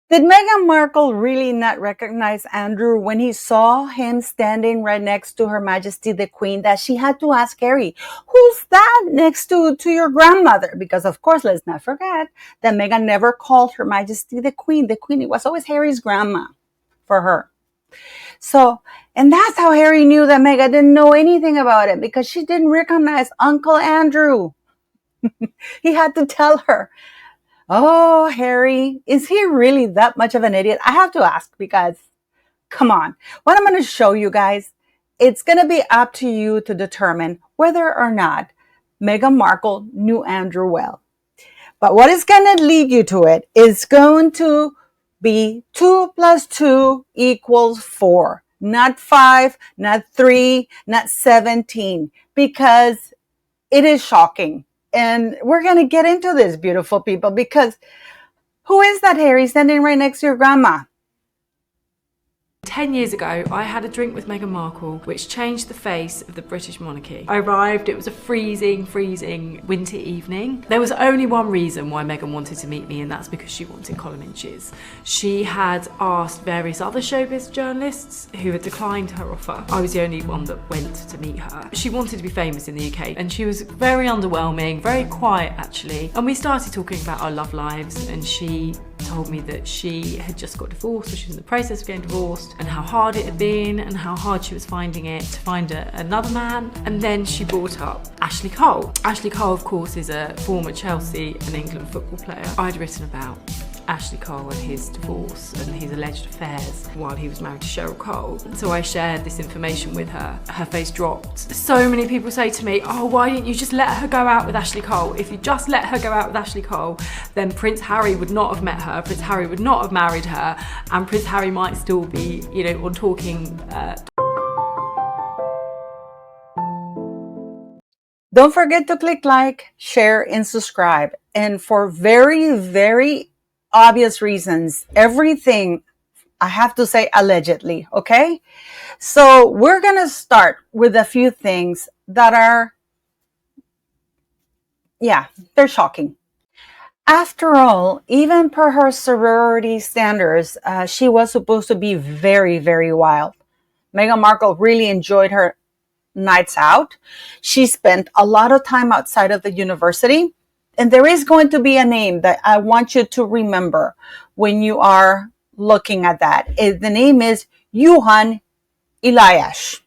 Did Meghan Markle really not recognize Andrew when he saw him standing right next to Her Majesty the Queen, that she had to ask Harry, who's that next to your grandmother? Because, of course, let's not forget that Meghan never called Her Majesty the Queen. The Queen, it was always Harry's grandma for her. So, and that's how Harry knew that Meghan didn't know anything about it, because she didn't recognize Uncle Andrew. He had to tell her. Oh, Harry, is he really that much of an idiot? I have to ask, because, come on. What I'm going to show you guys, it's going to be up to you to determine whether or not Meghan Markle knew Andrew well. But what is going to lead you to it is going to be 2 + 2 = 4. Not 5, not 3, not 17, because it is shocking. And we're going to get into this, beautiful people, because who is that Harry standing right next to your grandma? 10 years ago, I had a drink with Meghan Markle, which changed the face of the British monarchy. I arrived, it was a freezing winter evening. There was only one reason why Meghan wanted to meet me, and that's because she wanted column inches. She had asked various other showbiz journalists who had declined her offer. I was the only one that went to meet her. She wanted to be famous in the UK, and she was very underwhelming, very quiet actually. And we started talking about our love lives, and she told me that she had just got divorced, or she was in the process of getting divorced, and how hard it had been and how hard she was finding it to find another man. And then she brought up Ashley Cole. Ashley Cole, of course, is a former Chelsea and England football player. I'd written about Ashley Cole and his divorce and his alleged affairs while he was married to Cheryl Cole. So I shared this information with her. Her face dropped. So many people say to me, oh, why didn't you just let her go out with Ashley Cole? If you just let her go out with Ashley Cole, then Prince Harry would not have met her, Prince Harry would not have married her, and Prince Harry might still be, on talking. Don't forget to click like, share, and subscribe. And for very, very obvious reasons, everything, I have to say, allegedly, okay? So we're going to start with a few things that are, they're shocking. After all, even per her sorority standards, she was supposed to be very, very wild. Meghan Markle really enjoyed her nights out. She spent a lot of time outside of the university. And there is going to be a name that I want you to remember when you are looking at that. The name is Johan Elias.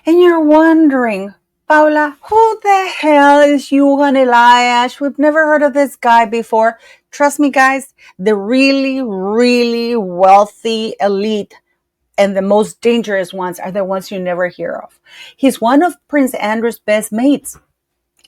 And you're wondering, Paula, who the hell is Johan Elias? We've never heard of this guy before. Trust me, guys, the really, really wealthy elite and the most dangerous ones are the ones you never hear of. He's one of Prince Andrew's best mates.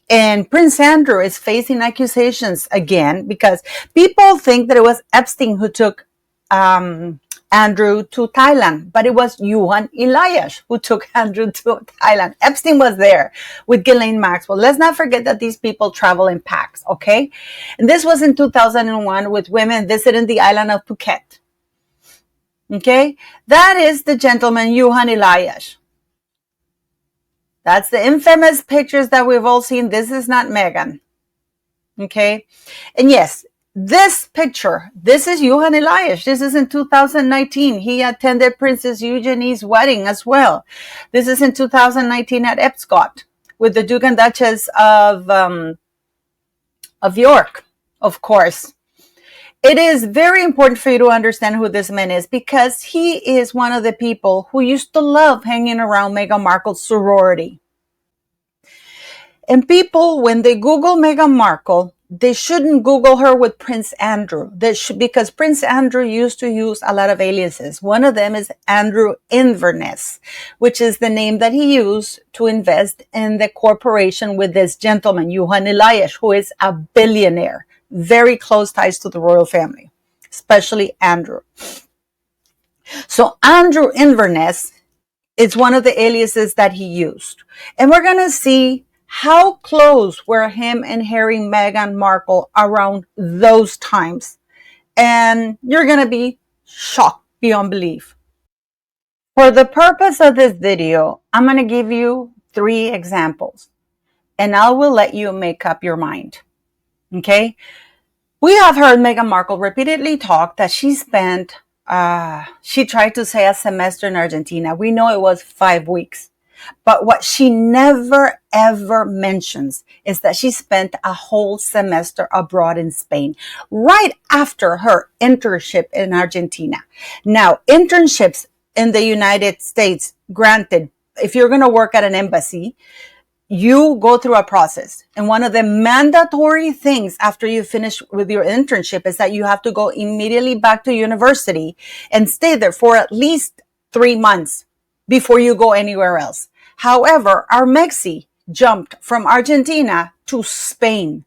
And Prince Andrew is facing accusations again because people think that it was Epstein who took Andrew to Thailand, but it was Johan Elias who took Andrew to Thailand. Epstein was there with Ghislaine Maxwell. Let's not forget that these people travel in packs, okay? And this was in 2001 with women visiting the island of Phuket. Okay? That is the gentleman Johan Elias. That's the infamous pictures that we've all seen. This is not Meghan. Okay? And yes, this picture, this is Johan Elias. This is in 2019. He attended Princess Eugenie's wedding as well. This is in 2019 at Epcot with the Duke and Duchess of York, of course. It is very important for you to understand who this man is, because he is one of the people who used to love hanging around Meghan Markle's sorority. And people, when they Google Meghan Markle, they shouldn't Google her with Prince Andrew. Because Prince Andrew used to use a lot of aliases. One of them is Andrew Inverness, which is the name that he used to invest in the corporation with this gentleman, Johan Elias, who is a billionaire. Very close ties to the royal family, especially Andrew. So Andrew Inverness is one of the aliases that he used. And we're going to see how close were him and Harry and Meghan Markle around those times. And you're going to be shocked beyond belief. For the purpose of this video, I'm going to give you 3 examples. And I will let you make up your mind. Okay? We have heard Meghan Markle repeatedly talk that she tried to say a semester in Argentina. We know it was 5 weeks. But what she never ever mentions is that she spent a whole semester abroad in Spain right after her internship in Argentina. Now, internships in the United States, granted, if you're going to work at an embassy, you go through a process. And one of the mandatory things after you finish with your internship is that you have to go immediately back to university and stay there for at least 3 months before you go anywhere else. However, our Mexi jumped from Argentina to Spain.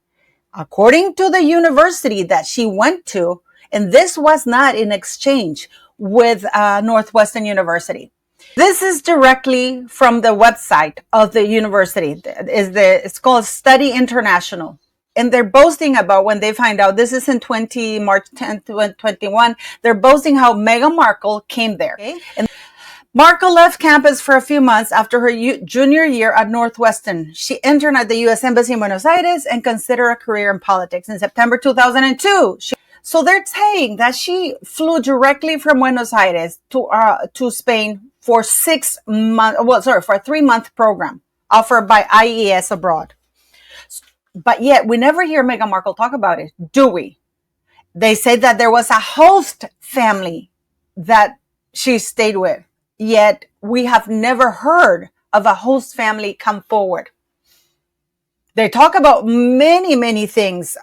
According to the university that she went to, and this was not in exchange with Northwestern University. This is directly from the website of the university. It's called Study International. And they're boasting about when they find out, this is in March 10th, 2021, they're boasting how Meghan Markle came there. Okay? And Markle left campus for a few months after her junior year at Northwestern. She interned at the U.S. Embassy in Buenos Aires and considered a career in politics. In September 2002, so they're saying that she flew directly from Buenos Aires to Spain for 6 months. Well, sorry, for a 3-month program offered by IES abroad. But yet we never hear Meghan Markle talk about it, do we? They say that there was a host family that she stayed with. Yet we have never heard of a host family come forward. They talk about many, many things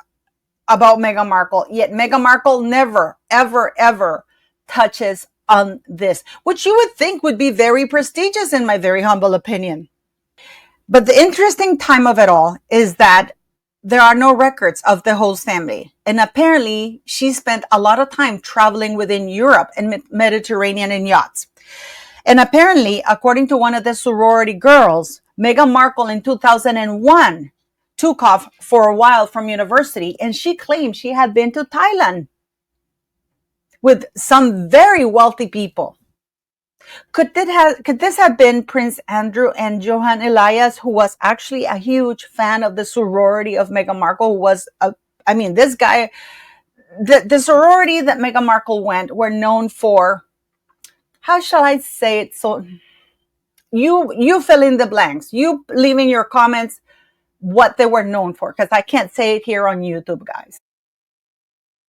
about Meghan Markle, yet Meghan Markle never, ever, ever touches on this, which you would think would be very prestigious in my very humble opinion. But the interesting time of it all is that there are no records of the host family. And apparently she spent a lot of time traveling within Europe and Mediterranean in yachts. And apparently, according to one of the sorority girls, Meghan Markle in 2001 took off for a while from university, and she claimed she had been to Thailand with some very wealthy people. Could this have been Prince Andrew and Johan Elias, who was actually a huge fan of the sorority of Meghan Markle? This guy, the sorority that Meghan Markle went were known for, how shall I say it? So you fill in the blanks. You leave in your comments what they were known for, because I can't say it here on YouTube, guys.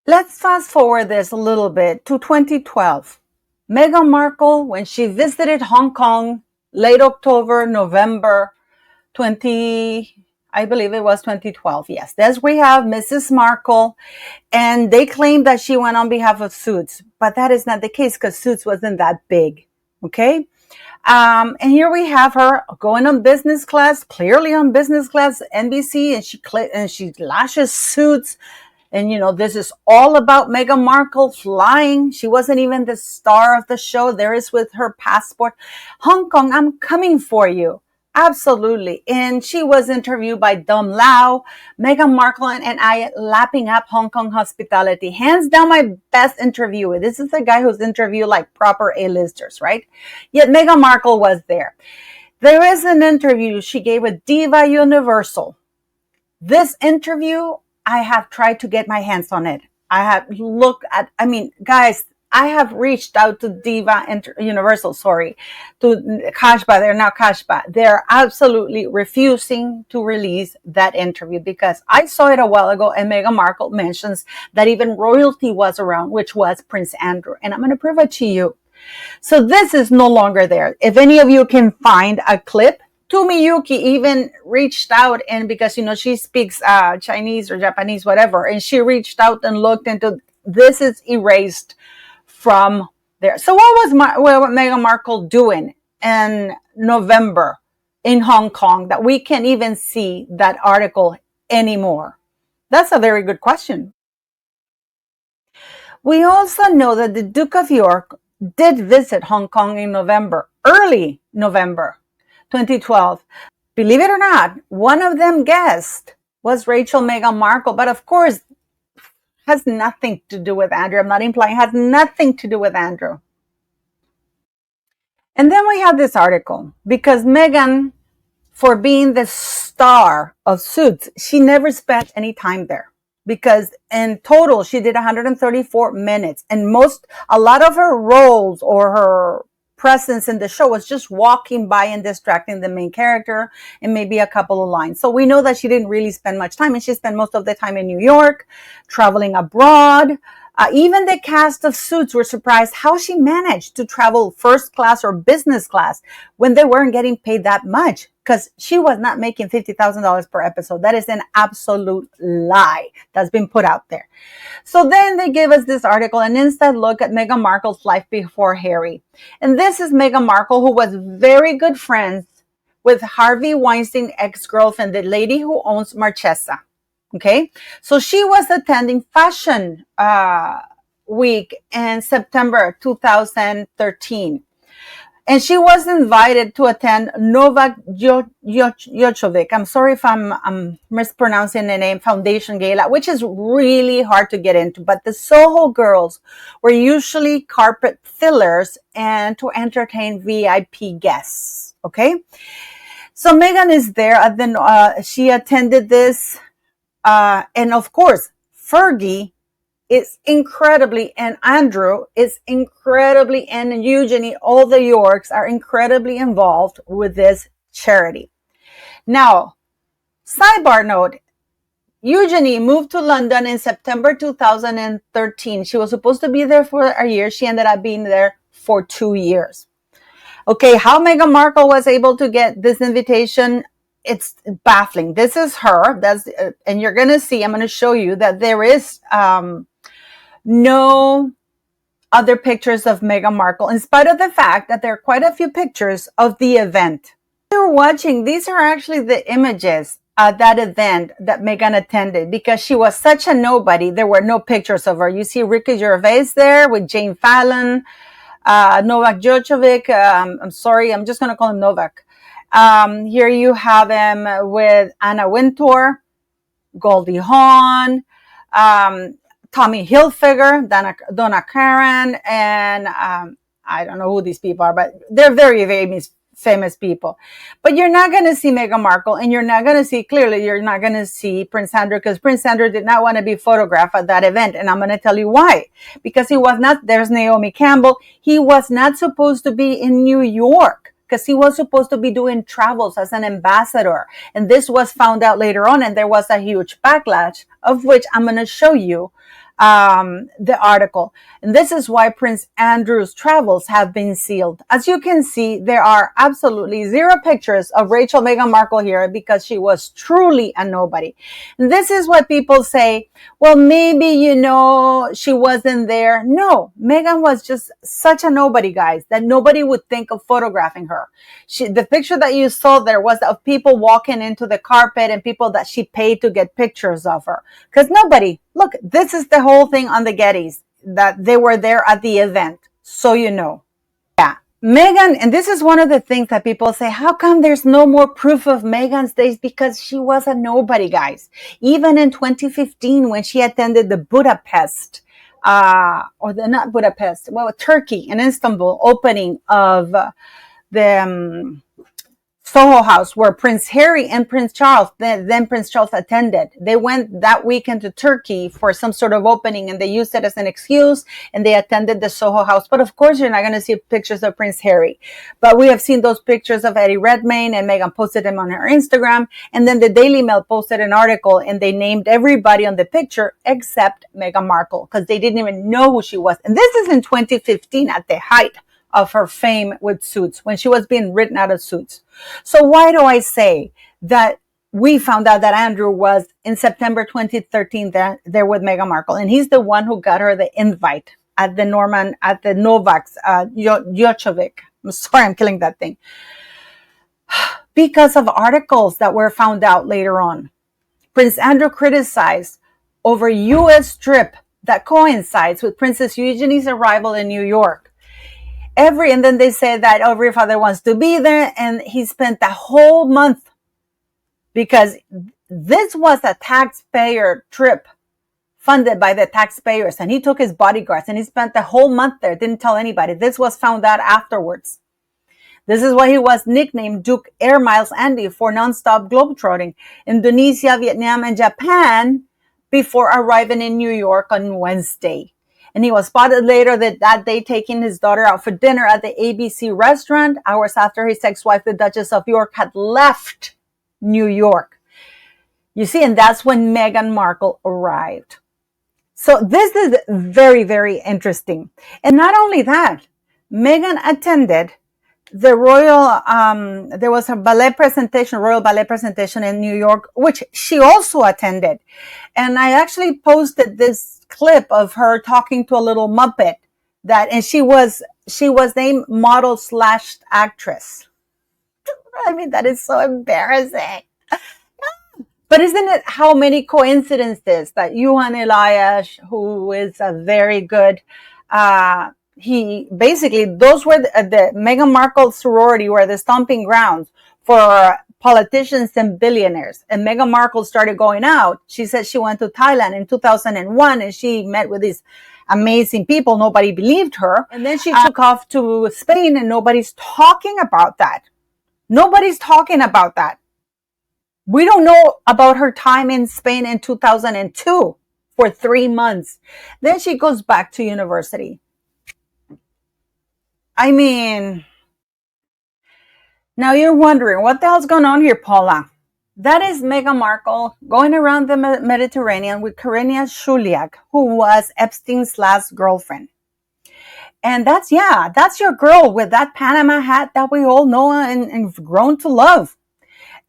Let's fast forward this a little bit to 2012. Meghan Markle, when she visited Hong Kong, late October, November 20, I believe it was 2012. Yes, there's we have Mrs. Markle, and they claim that she went on behalf of Suits, but that is not the case because Suits wasn't that big. Okay. And here we have her going on business class, clearly on business class, NBC, and she lashes Suits. And, this is all about Meghan Markle flying. She wasn't even the star of the show. There is with her passport. Hong Kong, I'm coming for you. Absolutely. And she was interviewed by Dom Lau, Meghan Markle, and I lapping up Hong Kong hospitality. Hands down my best interviewer. This is a guy who's interviewed like proper A-listers, right? Yet Meghan Markle was there. There is an interview she gave with Diva Universal. This interview, I have tried to get my hands on it. I have looked at, guys, I have reached out to Diva Universal, to Kashba. They're now Kashba. They're absolutely refusing to release that interview because I saw it a while ago and Meghan Markle mentions that even royalty was around, which was Prince Andrew. And I'm going to prove it to you. So this is no longer there. If any of you can find a clip, Tumiyuki even reached out, and because, she speaks Chinese or Japanese, whatever, and she reached out and looked into, this is erased from there. So what was Meghan Markle doing in November in Hong Kong that we can't even see that article anymore? That's a very good question. We also know that the Duke of York did visit Hong Kong in November, early November 2012. Believe it or not, one of them guests was Rachel Meghan Markle, but of course, has nothing to do with Andrew. I'm not implying, has nothing to do with Andrew. And then we have this article, because Meghan, for being the star of Suits, she never spent any time there. because in total she did 134 minutes, and a lot of her roles or her presence in the show was just walking by and distracting the main character and maybe a couple of lines. So we know that she didn't really spend much time, and she spent most of the time in New York, traveling abroad. Even the cast of Suits were surprised how she managed to travel first class or business class when they weren't getting paid that much, because she was not making $50,000 per episode. That is an absolute lie that's been put out there. So then they give us this article, an inside look at Meghan Markle's life before Harry. And this is Meghan Markle, who was very good friends with Harvey Weinstein ex-girlfriend, the lady who owns Marchesa. Okay, so she was attending Fashion Week in September 2013. And she was invited to attend Novak Djokovic. I'm sorry if I'm mispronouncing the name, Foundation Gala, which is really hard to get into. But the Soho girls were usually carpet fillers and to entertain VIP guests. Okay, so Meghan is there. She attended this. And of course, Fergie is incredibly, and Andrew is incredibly, and Eugenie, all the Yorks are incredibly involved with this charity. Now, sidebar note, Eugenie moved to London in September 2013. She was supposed to be there for a year. She ended up being there for 2 years. Okay, how Meghan Markle was able to get this invitation, it's baffling. This is her. And you're going to see, I'm going to show you that there is no other pictures of Meghan Markle, in spite of the fact that there are quite a few pictures of the event. You're watching, these are actually the images at that event that Meghan attended, because she was such a nobody. There were no pictures of her. You see Ricky Gervais there with Jane Fallon, Novak Djokovic. I'm sorry, I'm just going to call him Novak. Here you have him with Anna Wintour, Goldie Hawn, Tommy Hilfiger, Donna Karan, and I don't know who these people are, but they're very, very famous people. But you're not going to see Meghan Markle, and you're not going to see Prince Andrew, because Prince Andrew did not want to be photographed at that event. And I'm going to tell you why. Because there's Naomi Campbell, he was not supposed to be in New York, because he was supposed to be doing travels as an ambassador. And this was found out later on, and there was a huge backlash, of which I'm going to show you the article. And this is why Prince Andrew's travels have been sealed. As you can see, there are absolutely zero pictures of Rachel Meghan Markle here, because she was truly a nobody. And this is what people say, well, maybe, she wasn't there. No, Meghan was just such a nobody, guys, that nobody would think of photographing her. The picture that you saw there was of people walking into the carpet and people that she paid to get pictures of her. Because nobody, look, this is the whole thing on the Gettys, that they were there at the event. So you know. Yeah. Meghan, and this is one of the things that people say, how come there's no more proof of Meghan's days? Because she was a nobody, guys. Even in 2015, when she attended the Turkey and Istanbul opening of the Soho House, where Prince Harry and Prince Charles, then Prince Charles, attended. They went that weekend to Turkey for some sort of opening, and they used it as an excuse, and they attended the Soho House. But of course, you're not going to see pictures of Prince Harry. But we have seen those pictures of Eddie Redmayne, and Meghan posted them on her Instagram. And then the Daily Mail posted an article, and they named everybody on the picture except Meghan Markle, because they didn't even know who she was. And this is in 2015, at the height of her fame with Suits, when she was being written out of Suits. So why do I say that we found out that Andrew was in September 2013 there with Meghan Markle, and he's the one who got her the invite at the Novak's Djokovic. I'm sorry, I'm killing that thing. Because of articles that were found out later on. Prince Andrew criticized over U.S. trip that coincides with Princess Eugenie's arrival in New York. And then they say that every father wants to be there, and he spent the whole month, because this was a taxpayer trip funded by the taxpayers, and he took his bodyguards, and he spent the whole month there, didn't tell anybody. This was found out afterwards. This is why he was nicknamed Duke Air Miles Andy, for nonstop globetrotting. Indonesia, Vietnam, and Japan before arriving in New York on Wednesday. And he was spotted later that day taking his daughter out for dinner at the ABC restaurant, hours after his ex-wife, the Duchess of York, had left New York. You see, and that's when Meghan Markle arrived. So this is very, very interesting. And not only that, Meghan attended the there was a royal ballet presentation in New York, which she also attended. And I actually posted this clip of her talking to a little Muppet and she was named model / actress. I mean, that is so embarrassing. But isn't it how many coincidences that Johan Elias, who is a very good, those were the Meghan Markle sorority were the stomping grounds for politicians and billionaires. And Meghan Markle started going out. She said she went to Thailand in 2001 and she met with these amazing people. Nobody believed her. And then she took off to Spain and nobody's talking about that. Nobody's talking about that. We don't know about her time in Spain in 2002 for 3 months. Then she goes back to university. I mean, now you're wondering, what the hell's going on here, Paula? That is Meghan Markle going around the Mediterranean with Karina Shuliak, who was Epstein's last girlfriend. And that's your girl with that Panama hat that we all know and grown to love.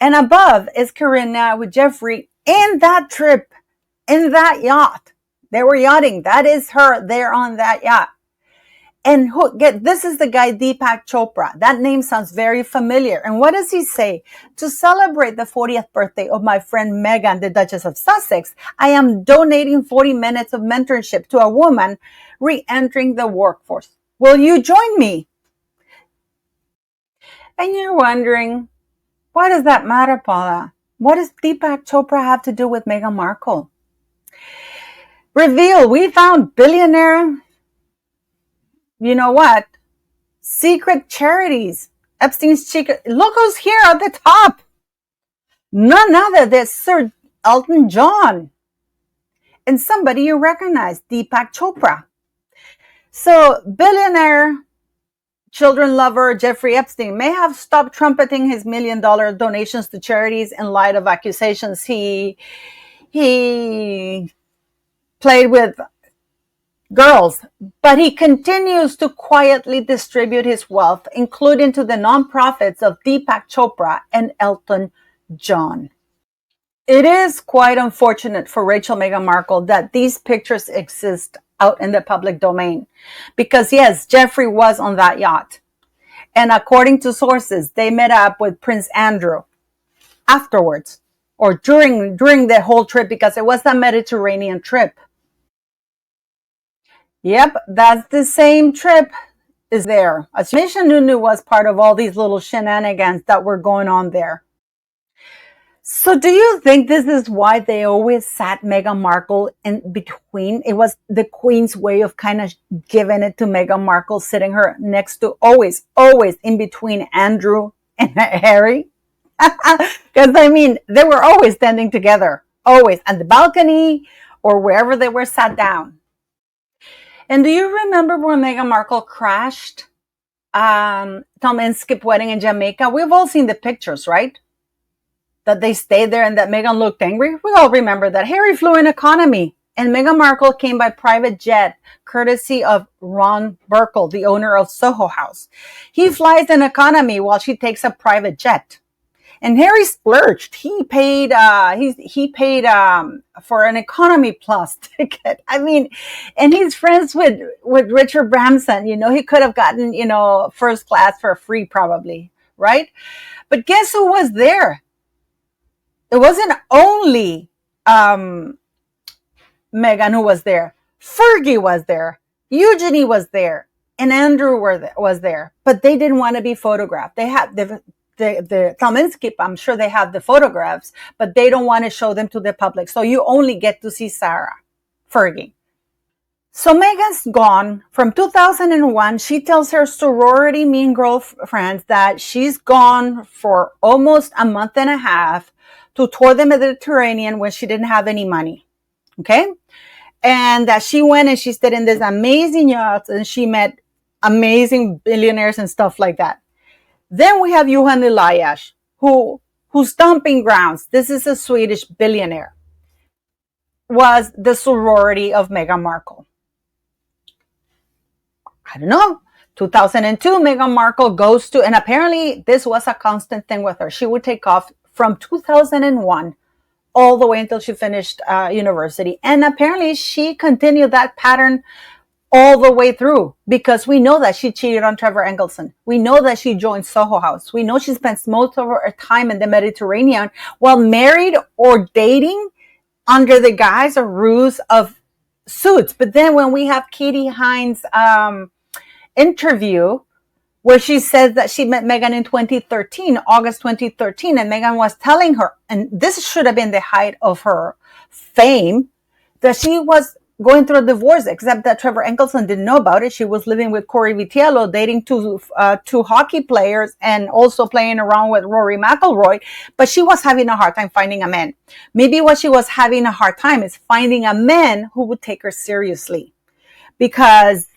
And above is Karina with Jeffrey in that trip, in that yacht. They were yachting. That is her there on that yacht. And this is the guy, Deepak Chopra. That name sounds very familiar. And what does he say? To celebrate the 40th birthday of my friend Meghan, the Duchess of Sussex, I am donating 40 minutes of mentorship to a woman re-entering the workforce. Will you join me? And you're wondering, why does that matter, Paula? What does Deepak Chopra have to do with Meghan Markle? Reveal, we found billionaire, you know what? Secret charities. Epstein's secret. Look who's here at the top. None other than Sir Elton John. And somebody you recognize, Deepak Chopra. So, billionaire children lover Jeffrey Epstein may have stopped trumpeting his $1 million donations to charities in light of accusations he played with girls, but he continues to quietly distribute his wealth, including to the nonprofits of Deepak Chopra and Elton John. It is quite unfortunate for Rachel Meghan Markle that these pictures exist out in the public domain. Because yes, Jeffrey was on that yacht. And according to sources, they met up with Prince Andrew afterwards or during the whole trip because it was a Mediterranean trip. Yep, that's the same trip is there. Mission Nunu was part of all these little shenanigans that were going on there. So do you think this is why they always sat Meghan Markle in between? It was the Queen's way of kind of giving it to Meghan Markle, sitting her next to always in between Andrew and Harry. Because, I mean, they were always standing together, always on the balcony or wherever they were sat down. And do you remember when Meghan Markle crashed Tom and Skip wedding in Jamaica? We've all seen the pictures, right? That they stayed there and that Meghan looked angry. We all remember that. Harry flew in economy and Meghan Markle came by private jet, courtesy of Ron Burkle, the owner of Soho House. He flies in economy while she takes a private jet. And Harry splurged. He paid for an economy plus ticket. I mean, and he's friends with Richard Branson. You know, he could have gotten, first class for free probably, right? But guess who was there? It wasn't only Meghan who was there. Fergie was there. Eugenie was there. And Andrew was there. But they didn't want to be photographed. They had the Tom and Skip, I'm sure they have the photographs, but they don't want to show them to the public. So you only get to see Sarah, Fergie. So Meghan's gone. From 2001, she tells her sorority mean girlfriends that she's gone for almost a month and a half to tour the Mediterranean when she didn't have any money. Okay. And that she went and she stayed in this amazing yachts and she met amazing billionaires and stuff like that. Then we have Johan Elias, whose stomping grounds, this is a Swedish billionaire, was the sorority of Meghan Markle. I don't know. 2002, Meghan Markle goes to, and apparently this was a constant thing with her. She would take off from 2001 all the way until she finished university. And apparently she continued that pattern all the way through, because we know that she cheated on Trevor Engelson. We know that she joined Soho House. We know she spends most of her time in the Mediterranean while married or dating under the guise or ruse of Suits. But then when we have Katie Hines' interview where she says that she met Meghan in 2013, August 2013, and Meghan was telling her, and this should have been the height of her fame, that she was going through a divorce, except that Trevor Engelson didn't know about it. She was living with Corey Vitiello, dating two hockey players, and also playing around with Rory McIlroy. But she was having a hard time finding a man. Maybe what she was having a hard time is finding a man who would take her seriously. Because,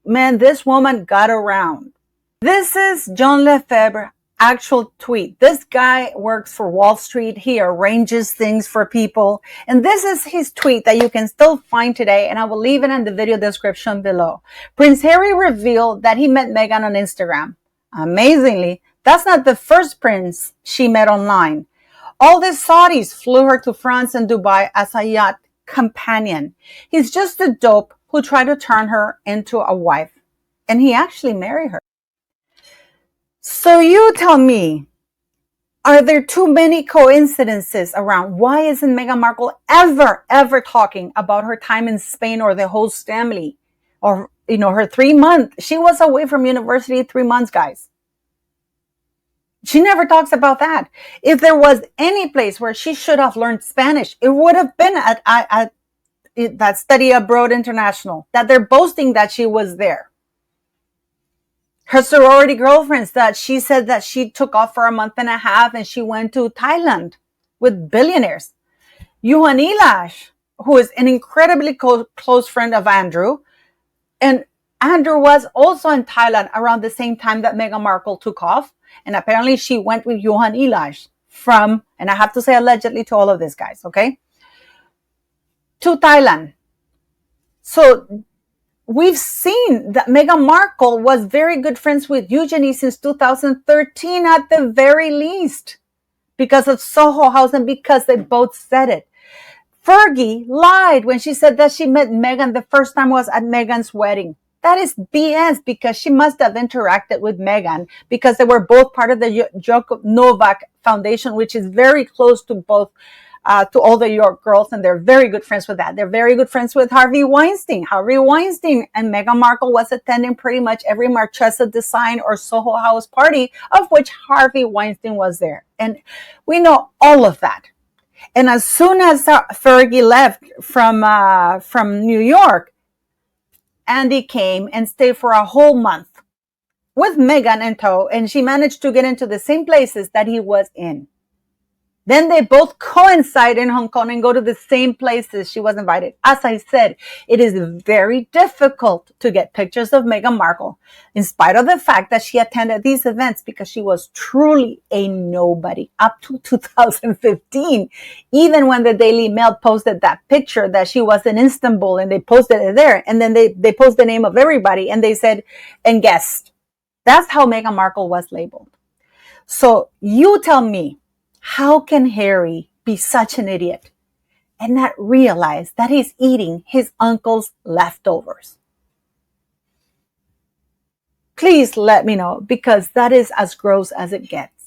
man, this woman got around. This is John Lefebvre actual tweet. This guy works for Wall Street. He arranges things for people. And this is his tweet that you can still find today. And I will leave it in the video description below. Prince Harry revealed that he met Meghan on Instagram. Amazingly, that's not the first prince she met online. All the Saudis flew her to France and Dubai as a yacht companion. He's just a dope who tried to turn her into a wife. And he actually married her. So you tell me, are there too many coincidences around? Why isn't Meghan Markle ever talking about her time in Spain or the host family? Or, her 3 months. She was away from university 3 months, guys. She never talks about that. If there was any place where she should have learned Spanish, it would have been at that Study Abroad International, that they're boasting that she was there. Her sorority girlfriends that she said that she took off for a month and a half and she went to Thailand with billionaires. Johan Elias, who is an incredibly close friend of Andrew. And Andrew was also in Thailand around the same time that Meghan Markle took off. And apparently she went with Johan Elias from, and I have to say allegedly to all of these guys, okay, to Thailand. So we've seen that Meghan Markle was very good friends with Eugenie since 2013 at the very least, because of Soho House and because they both said it. Fergie lied when she said that she met Meghan the first time was at Meghan's wedding. That is BS, because she must have interacted with Meghan because they were both part of the Jacob Novak Foundation, which is very close to both to all the York girls, and they're very good friends with that. They're very good friends with Harvey Weinstein. Harvey Weinstein and Meghan Markle was attending pretty much every Marchesa Design or Soho House party, of which Harvey Weinstein was there. And we know all of that. And as soon as Fergie left from New York, Andy came and stayed for a whole month with Meghan in tow, and she managed to get into the same places that he was in. Then they both coincide in Hong Kong and go to the same places she was invited. As I said, it is very difficult to get pictures of Meghan Markle, in spite of the fact that she attended these events, because she was truly a nobody up to 2015. Even when the Daily Mail posted that picture that she was in Istanbul, and they posted it there, and then they posted the name of everybody, and they said, and guest. That's how Meghan Markle was labeled. So you tell me, how can Harry be such an idiot and not realize that he's eating his uncle's leftovers? Please let me know, because that is as gross as it gets.